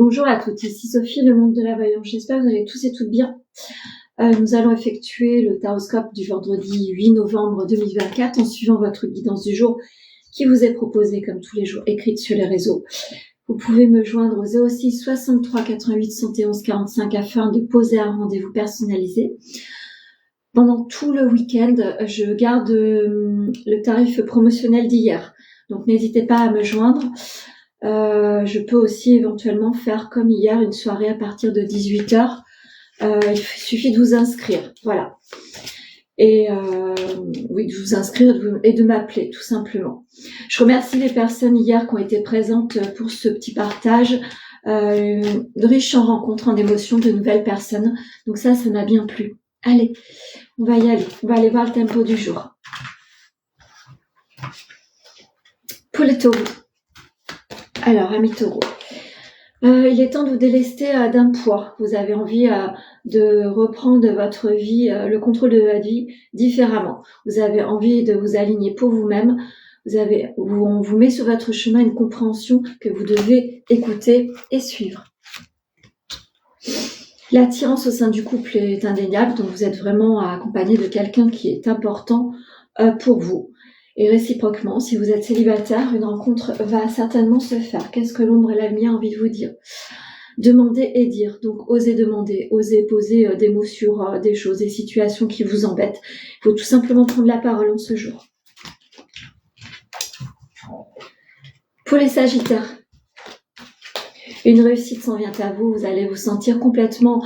Bonjour à toutes, ici Sophie, le monde de la voyance. J'espère que vous allez tous et toutes bien. Nous allons effectuer le taroscope du vendredi 8 novembre 2024 en suivant votre guidance du jour qui vous est proposée comme tous les jours écrite sur les réseaux. Vous pouvez me joindre au 06 63 88 71 45 afin de poser un rendez-vous personnalisé. Pendant tout le week-end, je garde le tarif promotionnel d'hier. Donc n'hésitez pas à me joindre. Je peux aussi éventuellement faire comme hier, une soirée à partir de 18h. Il suffit de vous inscrire, voilà. Et oui, de vous inscrire et de m'appeler, tout simplement. Je remercie les personnes hier qui ont été présentes pour ce petit partage, riche en rencontres, en émotions, de nouvelles personnes. Donc ça m'a bien plu. Allez, on va y aller. On va aller voir le tempo du jour. Pour les taureaux. Alors, amis taureaux, il est temps de vous délester d'un poids. Vous avez envie de reprendre votre vie, le contrôle de votre vie différemment. Vous avez envie de vous aligner pour vous-même. On vous met sur votre chemin une compréhension que vous devez écouter et suivre. L'attirance au sein du couple est indéniable, donc vous êtes vraiment accompagné de quelqu'un qui est important pour vous. Et réciproquement, si vous êtes célibataire, une rencontre va certainement se faire. Qu'est-ce que l'ombre et la lumière ont envie de vous dire ? Demander et dire. Donc, osez demander, osez poser des mots sur des choses, des situations qui vous embêtent. Il faut tout simplement prendre la parole en ce jour. Pour les sagittaires, une réussite s'en vient à vous. Vous allez vous sentir complètement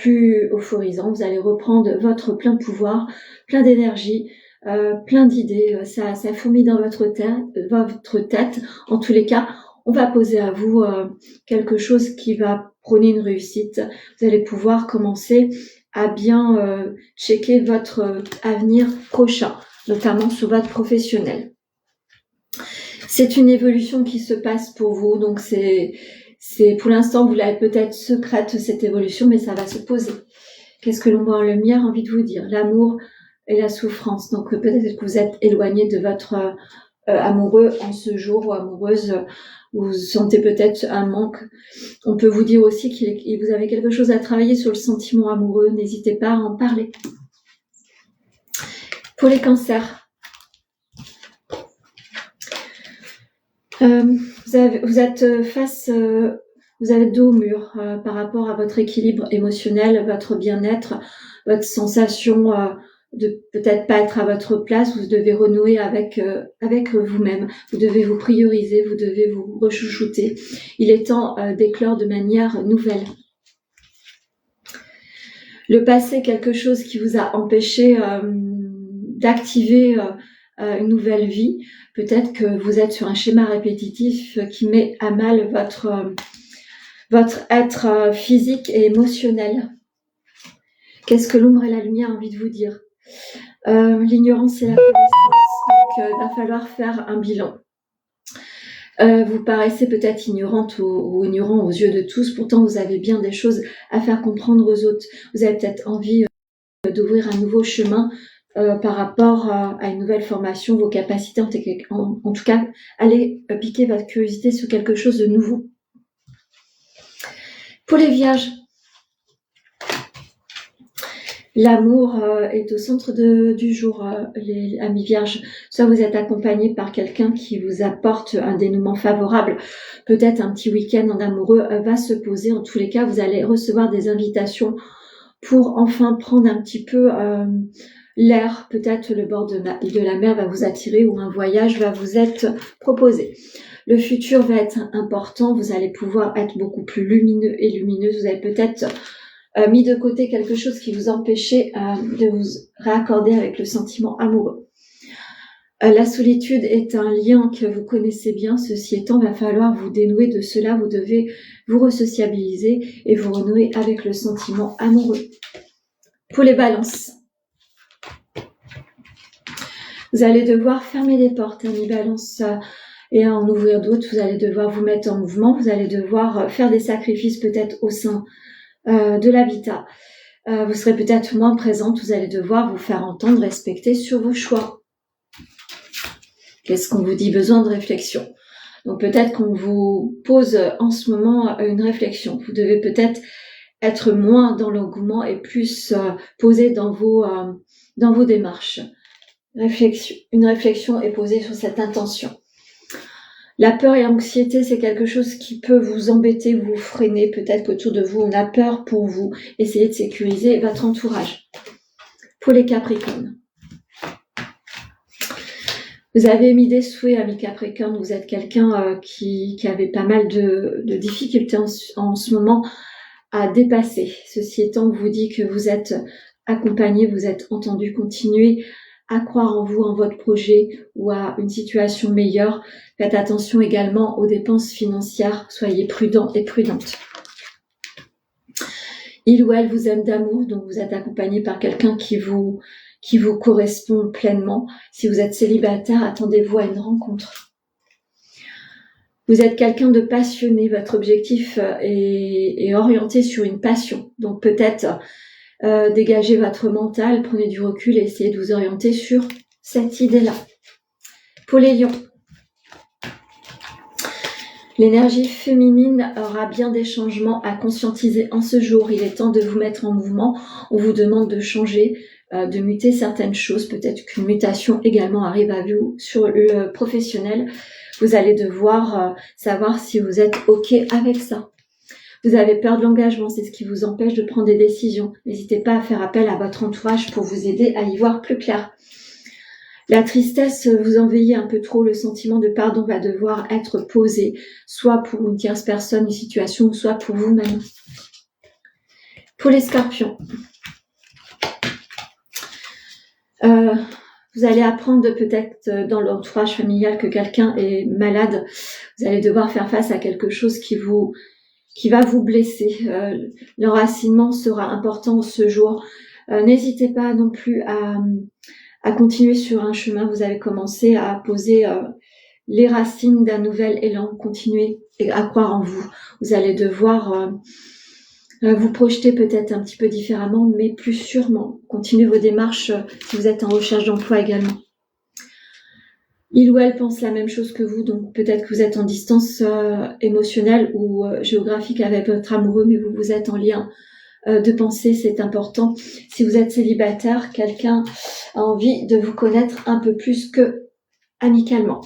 plus euphorisant. Vous allez reprendre votre plein pouvoir, plein d'énergie. Plein d'idées, ça fourmille dans votre tête. En tous les cas, on va poser à vous quelque chose qui va prôner une réussite. Vous allez pouvoir commencer à bien checker votre avenir prochain, notamment sur votre professionnel. C'est une évolution qui se passe pour vous, donc c'est pour l'instant, vous l'avez peut-être secrète cette évolution, mais ça va se poser. Qu'est-ce que l'ombre et la lumière a envie de vous dire ? L'amour et la souffrance. Donc peut-être que vous êtes éloigné de votre amoureux en ce jour ou amoureuse, vous sentez peut-être un manque. On peut vous dire aussi que vous avez quelque chose à travailler sur le sentiment amoureux, n'hésitez pas à en parler. Pour les cancers, vous avez dos au mur par rapport à votre équilibre émotionnel, votre bien-être, votre sensation de peut-être pas être à votre place. Vous devez renouer avec vous-même. Vous devez vous prioriser, vous devez vous rechouchouter. Il est temps d'éclore de manière nouvelle. Le passé, quelque chose qui vous a empêché d'activer une nouvelle vie. Peut-être que vous êtes sur un schéma répétitif qui met à mal votre être physique et émotionnel. Qu'est-ce que l'ombre et la lumière ont envie de vous dire ? L'ignorance et la connaissance. Donc, il va falloir faire un bilan. Vous paraissez peut-être ignorante ou ignorant aux yeux de tous, pourtant vous avez bien des choses à faire comprendre aux autres. Vous avez peut-être envie d'ouvrir un nouveau chemin par rapport à une nouvelle formation, vos capacités, en tout cas, allez piquer votre curiosité sur quelque chose de nouveau. Pour les vierges, l'amour est au centre du jour, les amis vierges. Soit vous êtes accompagné par quelqu'un qui vous apporte un dénouement favorable, peut-être un petit week-end en amoureux va se poser. En tous les cas, vous allez recevoir des invitations pour enfin prendre un petit peu l'air. Peut-être le bord de la mer va vous attirer ou un voyage va vous être proposé. Le futur va être important, vous allez pouvoir être beaucoup plus lumineux et lumineuse. Vous avez peut-être mis de côté quelque chose qui vous empêchait de vous raccorder avec le sentiment amoureux. La solitude est un lien que vous connaissez bien. Ceci étant, il va falloir vous dénouer de cela. Vous devez vous resociabiliser et vous renouer avec le sentiment amoureux. Pour les balances, vous allez devoir fermer des portes, amis balance, et en ouvrir d'autres. Vous allez devoir vous mettre en mouvement. Vous allez devoir faire des sacrifices peut-être au sein de l'habitat. Vous serez peut-être moins présente, vous allez devoir vous faire entendre, respecter sur vos choix. Qu'est-ce qu'on vous dit ? Besoin de réflexion. Donc peut-être qu'on vous pose en ce moment une réflexion. Vous devez peut-être être moins dans l'engouement et plus posé dans vos démarches. Une réflexion est posée sur cette intention. La peur et l'anxiété, c'est quelque chose qui peut vous embêter, vous freiner. Peut-être qu'autour de vous, on a peur pour vous. Essayez de sécuriser votre entourage. Pour les Capricornes. Vous avez émis des souhaits, amis Capricorne. Vous êtes quelqu'un qui avait pas mal de difficultés en ce moment à dépasser. Ceci étant, vous dit que vous êtes accompagné, vous êtes entendu. Continuez à croire en vous, en votre projet ou à une situation meilleure. Faites attention également aux dépenses financières. Soyez prudent et prudente. Il ou elle vous aime d'amour, donc vous êtes accompagné par quelqu'un qui vous correspond pleinement. Si vous êtes célibataire, attendez-vous à une rencontre. Vous êtes quelqu'un de passionné. Votre objectif est orienté sur une passion. Donc peut-être dégagez votre mental, prenez du recul et essayez de vous orienter sur cette idée-là. Pour les lions, l'énergie féminine aura bien des changements à conscientiser en ce jour. Il est temps de vous mettre en mouvement. On vous demande de changer, de muter certaines choses. Peut-être qu'une mutation également arrive à vous sur le professionnel. Vous allez devoir savoir si vous êtes OK avec ça. Vous avez peur de l'engagement, c'est ce qui vous empêche de prendre des décisions. N'hésitez pas à faire appel à votre entourage pour vous aider à y voir plus clair. La tristesse, vous envahit un peu trop, le sentiment de pardon va devoir être posé, soit pour une tierce personne, une situation, soit pour vous-même. Pour les Scorpions, vous allez apprendre peut-être dans l'entourage familial que quelqu'un est malade. Vous allez devoir faire face à quelque chose qui va vous blesser. L'enracinement sera important ce jour. N'hésitez pas non plus à continuer sur un chemin. Vous avez commencé à poser les racines d'un nouvel élan. Continuez à croire en vous. Vous allez devoir vous projeter peut-être un petit peu différemment, mais plus sûrement. Continuez vos démarches si vous êtes en recherche d'emploi également. Il ou elle pense la même chose que vous, donc peut-être que vous êtes en distance émotionnelle ou géographique avec votre amoureux, mais vous êtes en lien de pensée, c'est important. Si vous êtes célibataire, quelqu'un a envie de vous connaître un peu plus que amicalement.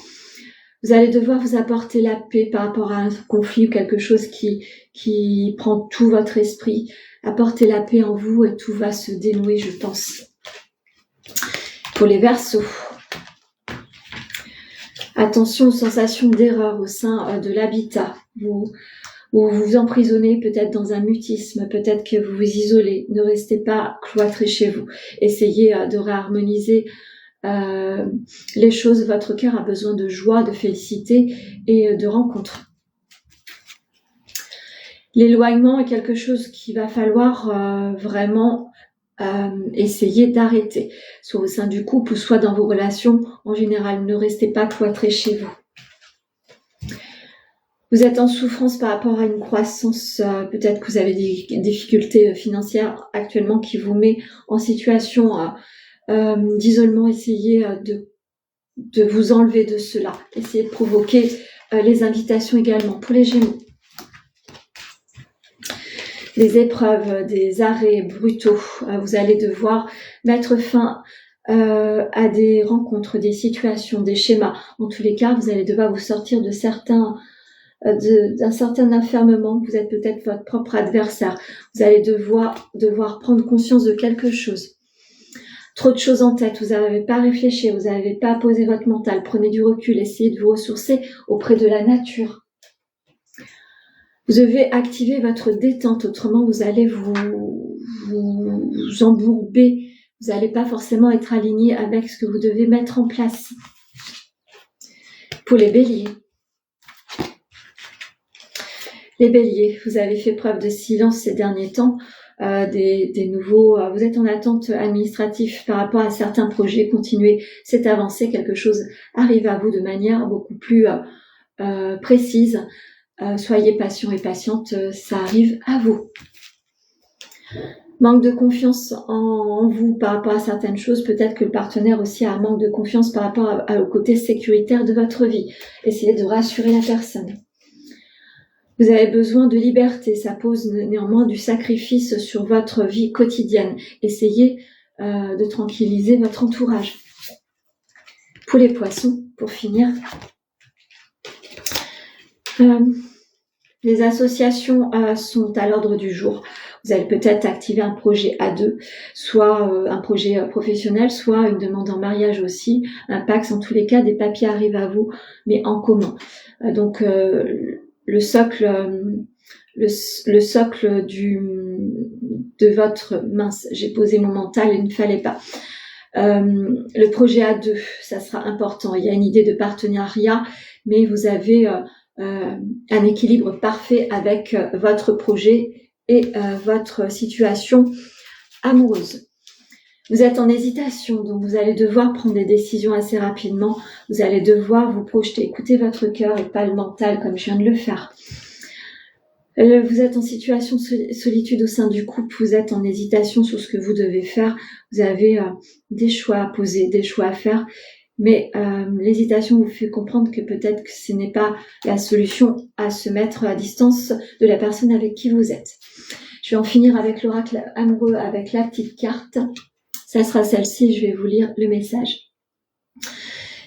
Vous allez devoir vous apporter la paix par rapport à un conflit ou quelque chose qui prend tout votre esprit. Apportez la paix en vous et tout va se dénouer, je pense. Pour les Verseaux, attention aux sensations d'erreur au sein de l'habitat. Vous vous emprisonnez peut-être dans un mutisme, peut-être que vous vous isolez. Ne restez pas cloîtré chez vous. Essayez de réharmoniser les choses. Votre cœur a besoin de joie, de félicité et de rencontres. L'éloignement est quelque chose qu'il va falloir vraiment essayer d'arrêter, soit au sein du couple ou soit dans vos relations. En général, ne restez pas cloîtré chez vous. Vous êtes en souffrance par rapport à une croissance, peut-être que vous avez des difficultés financières actuellement qui vous met en situation d'isolement. Essayez de vous enlever de cela. Essayez de provoquer les invitations également. Pour les Gémeaux, des épreuves, des arrêts brutaux. Vous allez devoir mettre fin à des rencontres, des situations, des schémas. En tous les cas, vous allez devoir vous sortir de d'un certain enfermement. Vous êtes peut-être votre propre adversaire. Vous allez devoir prendre conscience de quelque chose. Trop de choses en tête, vous n'avez pas réfléchi, vous n'avez pas posé votre mental. Prenez du recul, essayez de vous ressourcer auprès de la nature. Vous devez activer votre détente, autrement vous allez vous embourber. Vous n'allez pas forcément être aligné avec ce que vous devez mettre en place. Pour les Béliers. Les Béliers, vous avez fait preuve de silence ces derniers temps. Des nouveaux, vous êtes en attente administrative par rapport à certains projets. Continuez cette avancée, quelque chose arrive à vous de manière beaucoup plus précise. Soyez patient et patiente, ça arrive à vous. Manque de confiance en vous par rapport à certaines choses. Peut-être que le partenaire aussi a un manque de confiance par rapport au côté sécuritaire de votre vie. Essayez de rassurer la personne. Vous avez besoin de liberté. Ça pose néanmoins du sacrifice sur votre vie quotidienne. Essayez de tranquilliser votre entourage. Pour les poissons, pour finir, les associations sont à l'ordre du jour. Vous allez peut-être activer un projet à deux, soit un projet professionnel, soit une demande en mariage aussi, un Pacs. En tous les cas, des papiers arrivent à vous, mais en commun. Donc le socle de votre mince, j'ai posé mon mental, il ne fallait pas. Le projet à deux, ça sera important. Il y a une idée de partenariat, mais vous avez un équilibre parfait avec votre projet et votre situation amoureuse. Vous êtes en hésitation, donc vous allez devoir prendre des décisions assez rapidement. Vous allez devoir vous projeter, écouter votre cœur et pas le mental comme je viens de le faire. Vous êtes en situation de solitude au sein du couple, vous êtes en hésitation sur ce que vous devez faire. Vous avez des choix à poser, des choix à faire. Mais l'hésitation vous fait comprendre que peut-être que ce n'est pas la solution à se mettre à distance de la personne avec qui vous êtes. Je vais en finir avec l'oracle amoureux, avec la petite carte. Ça sera celle-ci, je vais vous lire le message.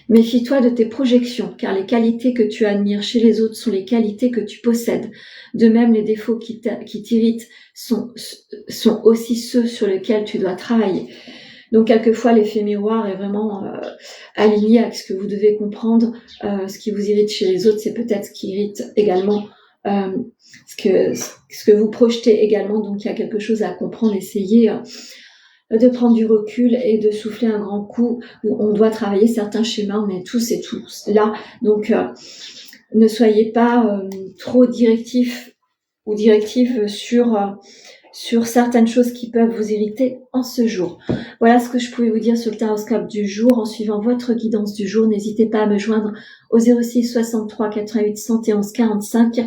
Méfie-toi de tes projections, car les qualités que tu admires chez les autres sont les qualités que tu possèdes. De même, les défauts qui t'irritent sont aussi ceux sur lesquels tu dois travailler. Donc, quelquefois, l'effet miroir est vraiment aligné avec ce que vous devez comprendre. Ce qui vous irrite chez les autres, c'est peut-être ce qui irrite également ce que vous projetez également. Donc, il y a quelque chose à comprendre. Essayez de prendre du recul et de souffler un grand coup où on doit travailler certains schémas. On est tous et tous là. Donc, ne soyez pas trop directif ou directive sur certaines choses qui peuvent vous irriter en ce jour. Voilà ce que je pouvais vous dire sur le taroscope du jour. En suivant votre guidance du jour, n'hésitez pas à me joindre au 06 63 88 111 45.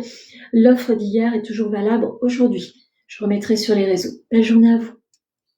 L'offre d'hier est toujours valable aujourd'hui. Je remettrai sur les réseaux. Belle journée à vous.